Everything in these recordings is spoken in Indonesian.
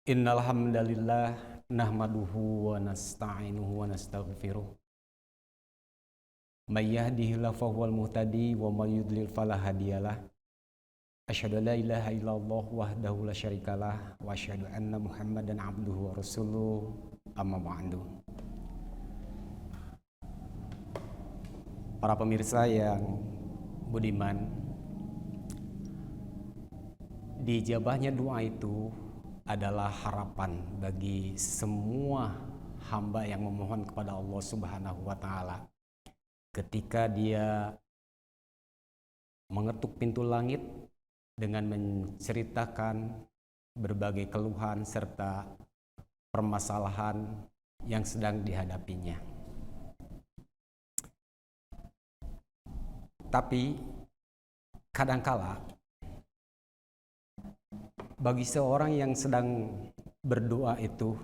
Innal hamdalillah nahmaduhu wa nasta'inuhu wa nastaghfiruh. May yahdihillahu fahuwal muhtadi wa may yudlil fala hadiyalah. Asyhadu an la ilaha illallah wahdahu la syarikalah wa asyhadu anna Muhammadan abduhu wa rasuluh. Amma ba'du. Para pemirsa yang budiman, diijabahnya doa itu adalah harapan bagi semua hamba yang memohon kepada Allah Subhanahu wa Ta'ala. Ketika dia mengetuk pintu langit dengan menceritakan berbagai keluhan serta permasalahan yang sedang dihadapinya. Tapi kadangkala bagi seorang yang sedang berdoa itu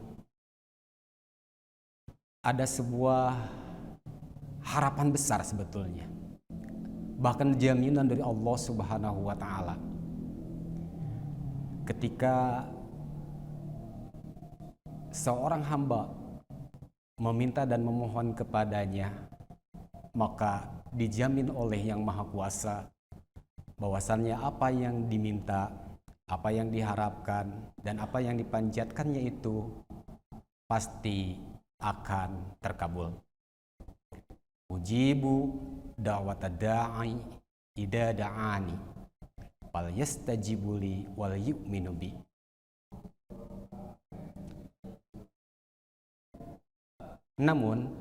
ada sebuah harapan besar sebetulnya, bahkan jaminan dari Allah Subhanahu wa Ta'ala. Ketika seorang hamba meminta dan memohon kepadanya, maka dijamin oleh Yang Maha Kuasa bahwasannya apa yang diminta, apa yang diharapkan, dan apa yang dipanjatkannya itu pasti akan terkabul. Ujibu da'wata da'i idza da'ani fal yastajibuli wal yu'minu bi. Namun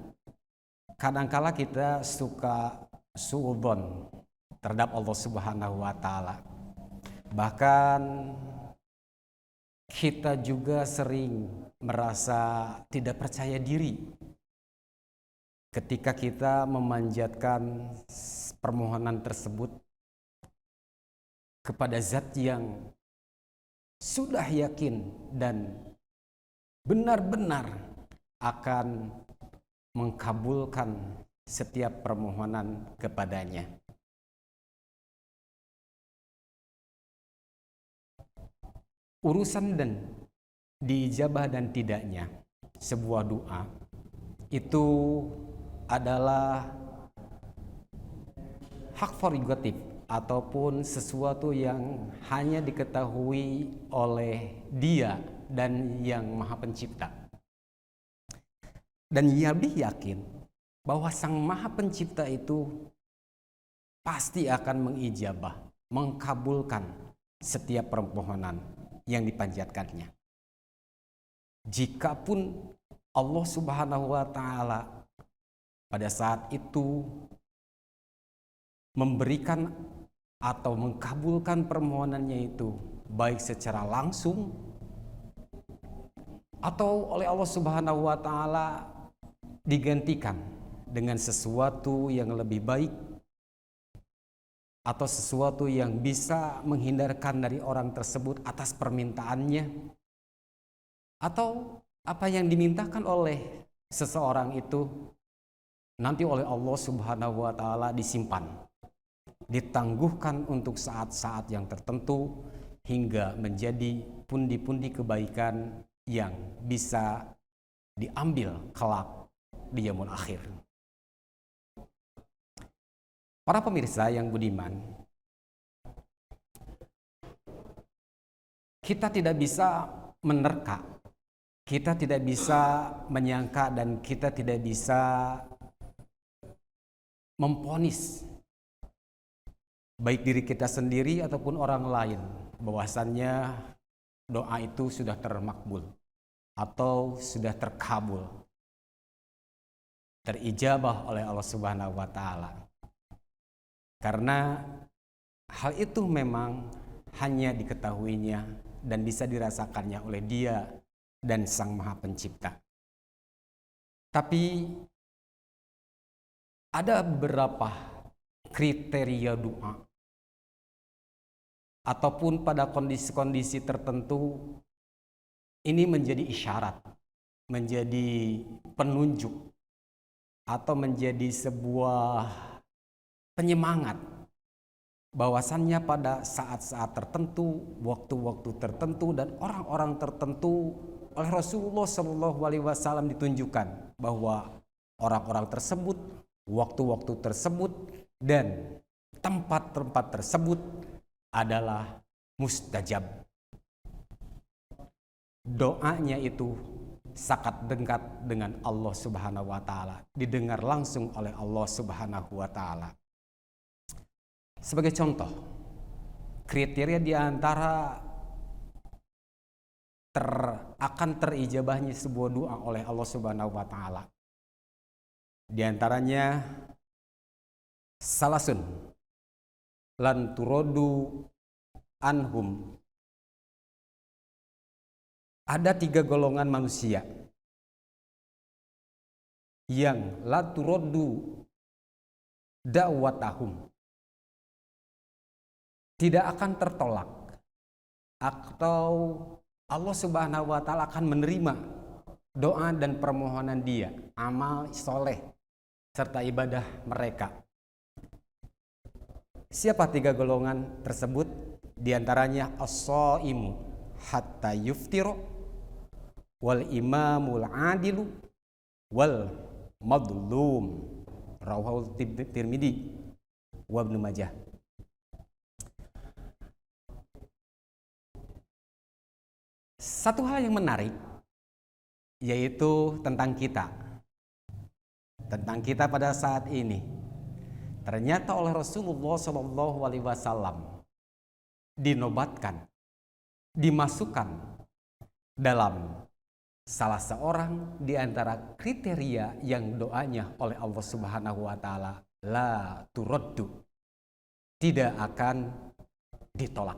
kadangkala kita suka suudzon terhadap Allah Subhanahu wa Ta'ala. Bahkan kita juga sering merasa tidak percaya diri ketika kita memanjatkan permohonan tersebut kepada zat yang sudah yakin dan benar-benar akan mengkabulkan setiap permohonan kepadanya. Urusan dan diijabah dan tidaknya sebuah doa itu adalah hak prerogatif ataupun sesuatu yang hanya diketahui oleh Dia dan Yang Maha Pencipta. Dan lebih yakin bahwa Sang Maha Pencipta itu pasti akan mengijabah, mengkabulkan setiap permohonan yang dipanjatkannya. Jikapun Allah Subhanahu wa Ta'ala pada saat itu memberikan atau mengkabulkan permohonannya itu baik secara langsung atau oleh Allah Subhanahu wa Ta'ala digantikan dengan sesuatu yang lebih baik atau sesuatu yang bisa menghindarkan dari orang tersebut atas permintaannya, atau apa yang dimintakan oleh seseorang itu nanti oleh Allah Subhanahu wa Ta'ala disimpan, ditangguhkan untuk saat-saat yang tertentu hingga menjadi pundi-pundi kebaikan yang bisa diambil kelak di yaumul akhir. Para pemirsa yang budiman, kita tidak bisa menerka, kita tidak bisa menyangka, dan kita tidak bisa memvonis baik diri kita sendiri ataupun orang lain bahwasannya doa itu sudah termakbul atau sudah terkabul, terijabah oleh Allah Subhanahu wa Ta'ala. Karena hal itu memang hanya diketahuinya dan bisa dirasakannya oleh Dia dan Sang Maha Pencipta. Tapi ada beberapa kriteria doa ataupun pada kondisi-kondisi tertentu ini menjadi isyarat, menjadi penunjuk atau menjadi sebuah penyemangat bahwasannya pada saat-saat tertentu, waktu-waktu tertentu dan orang-orang tertentu oleh Rasulullah Shallallahu Alaihi Wasallam ditunjukkan bahwa orang-orang tersebut, waktu-waktu tersebut dan tempat-tempat tersebut adalah mustajab. Doanya itu sangat dekat dengan Allah Subhanahu wa taala, didengar langsung oleh Allah Subhanahu wa taala. Sebagai contoh, kriteria di antara akan terijabahnya sebuah doa oleh Allah Subhanahu wa taala. Di antaranya salasun lan turodu anhum. Ada 3 golongan manusia yang la turodu da'watahum, tidak akan tertolak atau Allah Subhanahu wa taala akan menerima doa dan permohonan dia, amal soleh serta ibadah mereka. Siapa 3 golongan tersebut? Di antaranya as-shaimu hatta yuftiru, wal imamul adilu, wal madlum. Rawahu Tirmidzi wa Ibnu Majah. Satu hal yang menarik yaitu tentang kita pada saat ini. Ternyata oleh Rasulullah Shallallahu Alaihi Wasallam dinobatkan, dimasukkan dalam salah seorang di antara kriteria yang doanya oleh Allah Subhanahu wa taala la turaddu, tidak akan ditolak.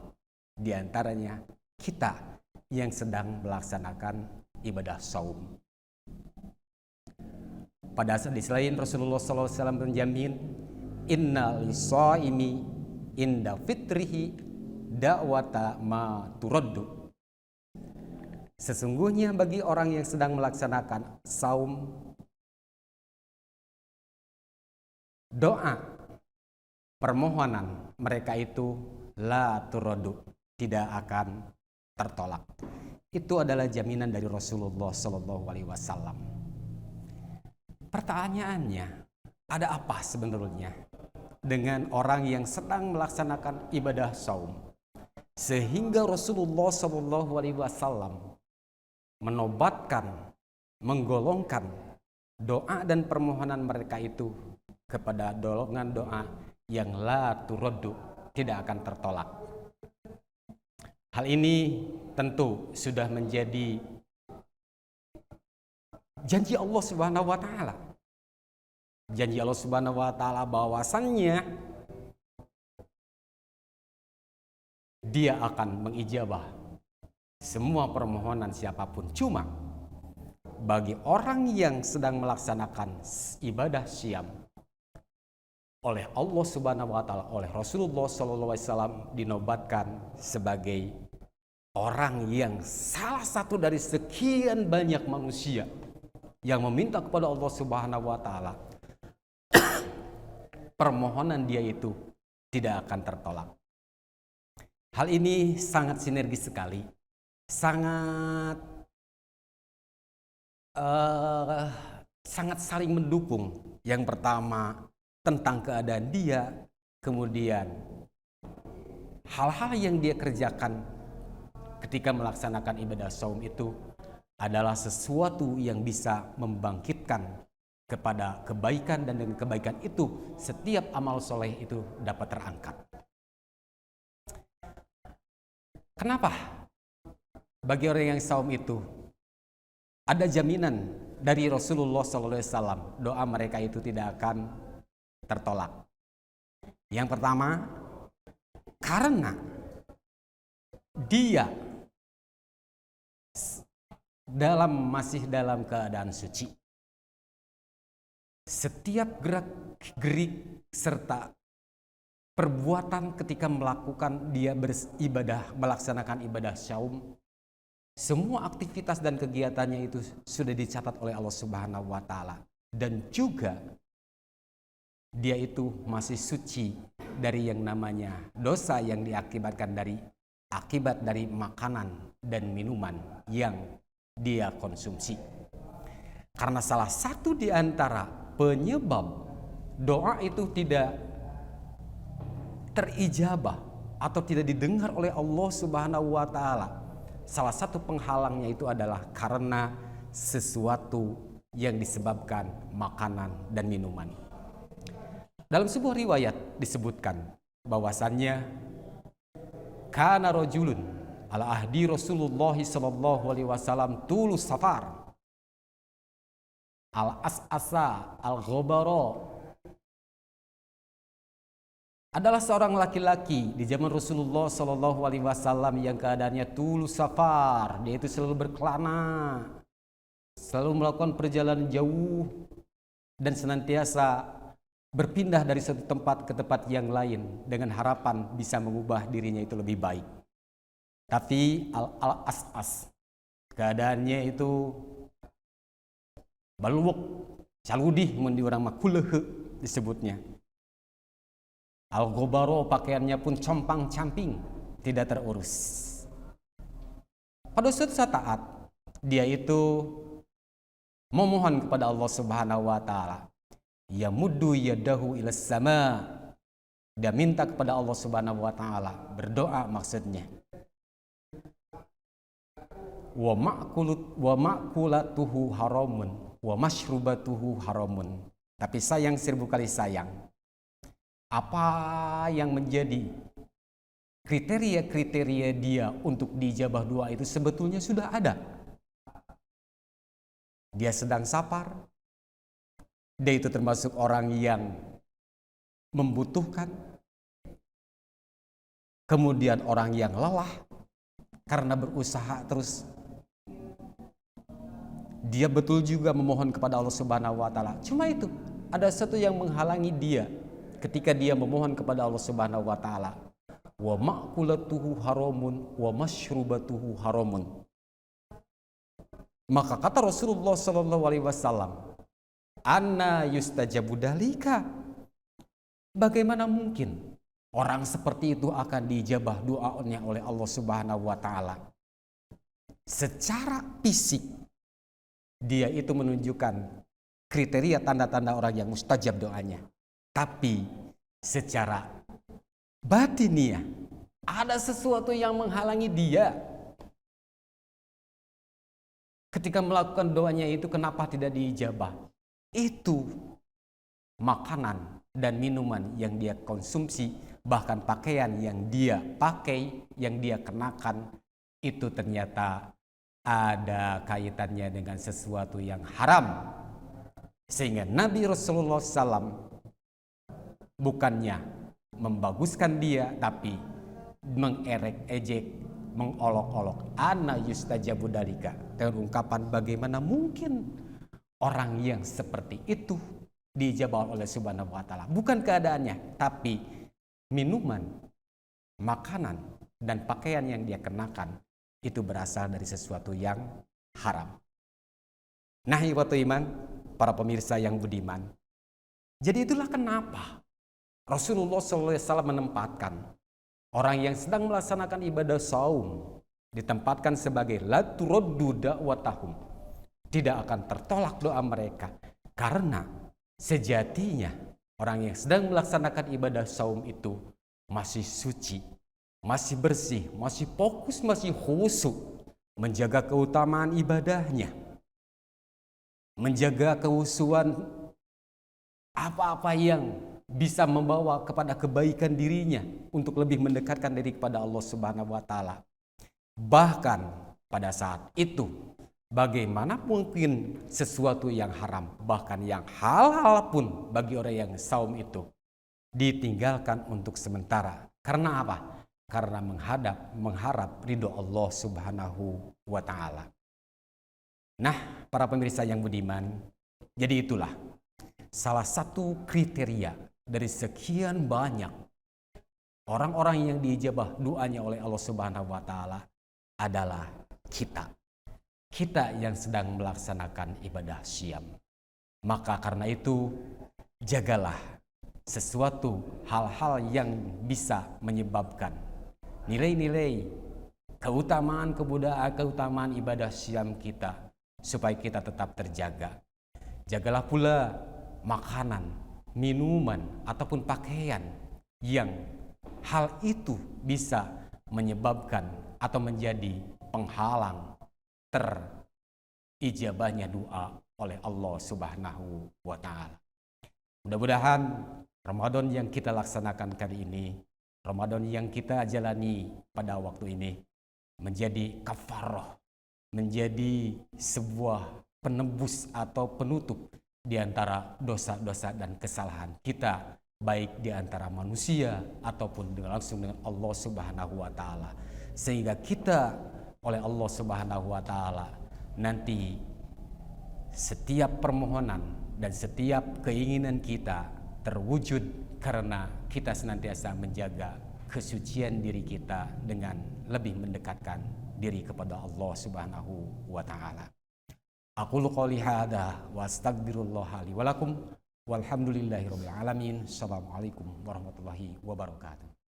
Di antaranya kita yang sedang melaksanakan ibadah saum. Pada saat lain Rasulullah SAW menjamin inna lisaimi inda fitrihi da'wata ma turaddu. Sesungguhnya bagi orang yang sedang melaksanakan saum, doa, permohonan mereka itu la turaddu, tidak akan tertolak. Itu adalah jaminan dari Rasulullah Shallallahu Alaihi Wasallam. Pertanyaannya, ada apa sebenarnya dengan orang yang sedang melaksanakan ibadah saum sehingga Rasulullah Shallallahu Alaihi Wasallam menobatkan, menggolongkan doa dan permohonan mereka itu kepada golongan doa yang la turaddu, tidak akan tertolak. Hal ini tentu sudah menjadi janji Allah Subhanahu wa taala. Janji Allah Subhanahu wa taala bahwasannya Dia akan mengijabah semua permohonan siapapun. Cuma bagi orang yang sedang melaksanakan ibadah syam oleh Allah Subhanahu wa taala, oleh Rasulullah sallallahu alaihi wasallam dinobatkan sebagai orang yang salah satu dari sekian banyak manusia yang meminta kepada Allah Subhanahu wa taala permohonan dia itu tidak akan tertolak. Hal ini sangat sinergis sekali, sangat saling mendukung. Yang pertama tentang keadaan dia, kemudian hal-hal yang dia kerjakan ketika melaksanakan ibadah saum itu adalah sesuatu yang bisa membangkitkan kepada kebaikan, dan dengan kebaikan itu setiap amal soleh itu dapat terangkat. Kenapa? Bagi orang yang saum itu ada jaminan dari Rasulullah SAW, doa mereka itu tidak akan tertolak. Yang pertama, karena dia masih dalam keadaan suci. Setiap gerak-gerik serta perbuatan ketika dia beribadah, melaksanakan ibadah saum, semua aktivitas dan kegiatannya itu sudah dicatat oleh Allah Subhanahu wa taala, dan juga dia itu masih suci dari yang namanya dosa yang diakibatkan dari akibat dari makanan dan minuman yang dia konsumsi. Karena salah satu di antara penyebab doa itu tidak terijabah atau tidak didengar oleh Allah Subhanahu wa taala, salah satu penghalangnya itu adalah karena sesuatu yang disebabkan makanan dan minuman. Dalam sebuah riwayat disebutkan bahwasannya kana rajulun ala ahdi Rasulullah sallallahu alaihi wasallam tulus safar al as'asa al ghabara. Adalah seorang laki-laki di zaman Rasulullah sallallahu alaihi wasallam yang keadaannya tulus safar, dia itu selalu berkelana, selalu melakukan perjalanan jauh dan senantiasa berpindah dari satu tempat ke tempat yang lain dengan harapan bisa mengubah dirinya itu lebih baik. Tapi al-as'as keadaannya itu baluwuk, caludih mun di orang makulehe disebutnya. Al-ghobaro pakaiannya pun compang-camping, tidak terurus. Pada suatu saat dia itu memohon kepada Allah Subhanahu wa taala. Ya muddu yadahu ilas sama. Dia minta kepada Allah Subhanahu wa taala, berdoa maksudnya. Wa ma'kulatuhu haramun wa masyrubatuhu haramun. Tapi sayang seribu kali sayang, apa yang menjadi kriteria-kriteria dia untuk dijabah doa itu sebetulnya sudah ada. Dia sedang safar, dia itu termasuk orang yang membutuhkan, kemudian orang yang lelah karena berusaha terus. Dia betul juga memohon kepada Allah Subhanahu wa taala. Cuma itu, ada satu yang menghalangi dia ketika dia memohon kepada Allah Subhanahu wa taala. Wa ma'kulatuhu haramun wa masyrubatuhu haramun. Maka kata Rasulullah sallallahu alaihi wasallam, anna yustajabu dalika. Bagaimana mungkin orang seperti itu akan dijabah doanya oleh Allah Subhanahu wa taala? Secara fisik dia itu menunjukkan kriteria tanda-tanda orang yang mustajab doanya. Tapi secara batiniah ada sesuatu yang menghalangi dia. Ketika melakukan doanya itu kenapa tidak diijabah? Itu makanan dan minuman yang dia konsumsi, bahkan pakaian yang dia pakai, yang dia kenakan, itu ternyata ada kaitannya dengan sesuatu yang haram. Sehingga Nabi Rasulullah SAW bukannya membaguskan dia, tapi mengerek-ejek, mengolok-olok. Ana yustajabu dalika. Dengan ungkapan bagaimana mungkin orang yang seperti itu dijabah oleh Subhanahu wa taala. Bukan keadaannya, tapi minuman, makanan, dan pakaian yang dia kenakan itu berasal dari sesuatu yang haram. Nah, ikhwatu iman, para pemirsa yang budiman. Jadi itulah kenapa Rasulullah SAW menempatkan orang yang sedang melaksanakan ibadah saum ditempatkan sebagai la turaddu da'watahum, tidak akan tertolak doa mereka, karena sejatinya orang yang sedang melaksanakan ibadah saum itu masih suci, masih bersih, masih fokus, masih khusyuk, menjaga keutamaan ibadahnya, menjaga kehusuan apa-apa yang bisa membawa kepada kebaikan dirinya untuk lebih mendekatkan diri kepada Allah Subhanahu wa taala. Bahkan pada saat itu, bagaimana mungkin sesuatu yang haram, bahkan yang halal pun bagi orang yang saum itu ditinggalkan untuk sementara. Karena apa? Karena mengharap ridho Allah Subhanahu wa taala. Nah, para pemirsa yang budiman, jadi itulah salah satu kriteria dari sekian banyak orang-orang yang diijabah doanya oleh Allah Subhanahu wa taala adalah kita yang sedang melaksanakan ibadah syam. Maka karena itu jagalah sesuatu hal-hal yang bisa menyebabkan nilai-nilai keutamaan keutamaan ibadah siam kita supaya kita tetap terjaga. Jagalah pula makanan, minuman ataupun pakaian yang hal itu bisa menyebabkan atau menjadi penghalang terijabahnya doa oleh Allah Subhanahu wa taala. Mudah-mudahan Ramadan yang kita laksanakan kali ini, Ramadan yang kita jalani pada waktu ini menjadi kafarah, menjadi sebuah penebus atau penutup di antara dosa-dosa dan kesalahan kita, baik di antara manusia ataupun langsung dengan Allah Subhanahu wa taala. Sehingga kita oleh Allah Subhanahu wa taala nanti setiap permohonan dan setiap keinginan kita terwujud karena kita senantiasa menjaga kesucian diri kita dengan lebih mendekatkan diri kepada Allah Subhanahu wa taala. Aqulu qouli hadza wa astaghfirullah li wa lakum walhamdulillahirabbil alamin. Assalamualaikum warahmatullahi wabarakatuh.